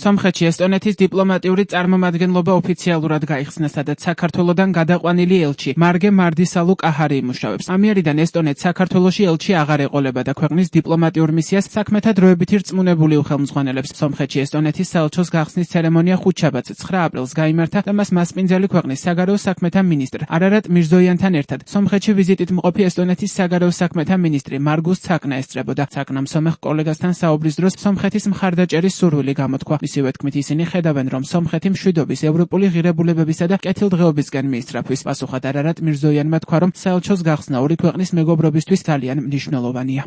სომხეთში ესტონეთის დიპლომატიური წარმომადგენლობა ოფიციალურად გაიხსნა, სადაც საქართველოდან გადაყვანილი ელჩი მარგე მარდისალუ კაჰარი იმუშავებს. ამიერიდან ესტონეთს საქართველოში ელჩი აღარ ეყოლება და ქვეყნის დიპლომატიურ მისიას საქმეთა დროებითი რწმუნებული უხელმძღვანელებს. სომხეთში ესტონეთის საელჩოს გახსნის ცერემონია ხუთშაბათს 9 აპრილს გაიმართა და მას მასპინძელი ქვეყნის საგარეო საქმეთა მინისტრ არარატ მირზოიანთან ერთად სომხეთში ვიზიტით მყოფი ესტონეთის საგარეო საქმეთა მინისტრი მარგუს ცაკნა ესწრებოდა. ცაკნამ სომეხ კოლეგასთან საუბრის დროს სომხეთის მხარდაჭერის სურვილი გამოთქვა. მისივე თქმით, ისინი ხედავენ, რომ სომხეთი მშვიდობის, ევროპული ღირებულებებისა და კეთილდღეობისკენ მიისწრაფვის. პასუხად არარატ მირზოიანმა თქვა, რომ საელჩოს გახსნა ორი ქვეყნის მეგობრობისთვის ძალიან მნიშვნელოვანია.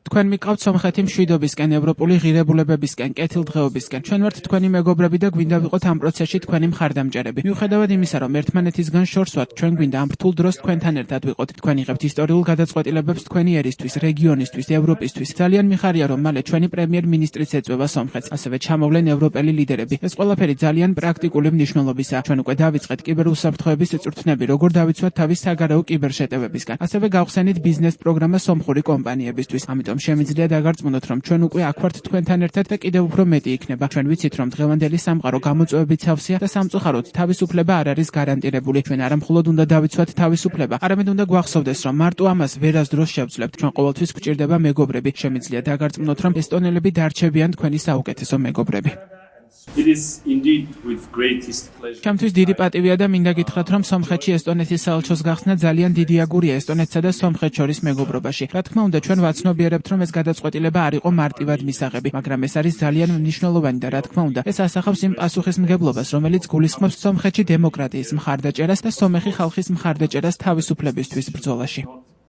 თქვენ მიყავთ სომხეთი მშვიდობისკენ, ევროპული ღირებულებებისკენ, კეთილდღეობისკენ. ჩვენ ვართ თქვენი მეგობრები და გვინდა ვიყოთ ამ პროცესში თქვენი მხარდამჭერები. მიუხედავად იმისა, რომ ერთმანეთისგან შორს ვართ, ჩვენ გვინდა ამ რთულ დროს თქვენთან ერთად ვიყოთ. თქვენ იღებთ ისტორიულ გადაწყვეტილებებს თქვენი ერისთვის, რეგიონისთვის, ევროპისთვის. ძალიან მიხარია, რომ მალე ჩვენი პრემიერ-მინისტრიც ეწვევა სომხეთს. ასევე ჩამოვლენ ევროპელი ლიდერები. ეს ყველაფერი ძალიან პრაქტიკული მნიშვნელობისაა. ჩვენ უკვე დავიწყეთ კიბერუსაფრთხოების წვრთნები, როგორ დავიცვათ თავის საგარეო კიბერშეტევებისგან. ასევე გავხსენით ბიზნეს პროგრამა სომხური კომპანიებისთვის. ამიტომ შემიძლია დაგარწმუნოთ, რომ ჩვენ უკვე აქ ვართ თქვენთან ერთად და კიდევ უფრო მეტი იქნება. ჩვენ ვიცით, რომ დღევანდელი სამყარო გამოწვევებით სავსეა და სამწუხაროდ თავისუფლება არ არის გარანტირებული. ჩვენ არა მხოლოდ უნდა დავიცვათ თავისუფლება, არამედ უნდა გვახსოვდეს, რომ მარტო ამას ვერასდროს შევძლებთ. ჩვენ ყოველთვის გვჭირდება მეგობრები. შემიძლია დაგარწმუნოთ, რომ ესტონელები დარჩებიან თქვენი საუკეთესო მეგობრები. ჩემთვის დიდი პატივია და მინდა გითხრათ, რომ სომხეთში ესტონეთის საელჩოს გახსნა ძალიან დიდი აგურია ესტონეთსა და სომხეთს შორის მეგობრობაში. რა თქმა უნდა, ჩვენ ვაცნობიერებთ, რომ ეს გადაწყვეტილება არ იყო მარტივად მისაღები, მაგრამ ეს არის ძალიან მნიშვნელოვანი და რა თქმა უნდა, ეს ასახავს იმ პასუხისმგებლობას, რომელიც გულისხმობს სომხეთში დემოკრატიის მხარდაჭერას და სომეხი ხალხის მხარდაჭერას თავისუფლებისთვის ბრძოლაში.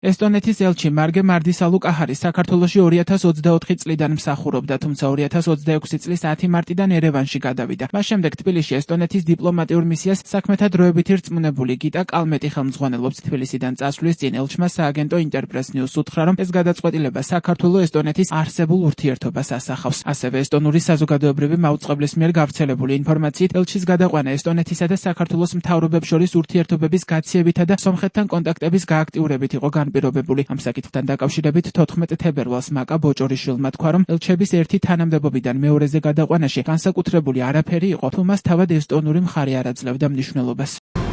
ესტონეთის ელჩი მარგე მარდისალუ კაჰარი საქართველოში 2024 წლიდან მსახურობდა, თუმცა 2026 წლის 10 მარტიდან ერევანში გადავიდა. მას შემდეგ თბილისში ესტონეთის დიპლომატიურ მისიას საქმეთა დროებითი რწმუნებული გიტა კალმეტი ხელმძღვანელობს. თბილისიდან წასვლის წინ ელჩმა სააგენტო ინტერპრეს ნიუს უთხრა, რომ ეს გადაწყვეტილება საქართველო-ესტონეთის არსებულ ურთიერთობას ასახავს. ასევე ესტონური საზოგადოებრივი მაუწყებლის მიერ გავრცელებული ინფორმაციით ელჩის გადაყვანა ესტონეთისა და საქართველოს მთავრობებს შორის ურთიერთობების გაციებითა და სომხეთთან კონტაქტების გააქტიურებით იყო განპირობებული. ამ საკითხთან დაკავშირებით 14 თებერვალს მაკა ბოჭორიშვილმა თქვა, რომ ელჩების ერთი თანამდებობიდან მეორეზე გადაყვანაში განსაკუთრებული არაფერი იყო, თუ მას თავად ესტონური მხარე არ აძლევდა მნიშვნელობას.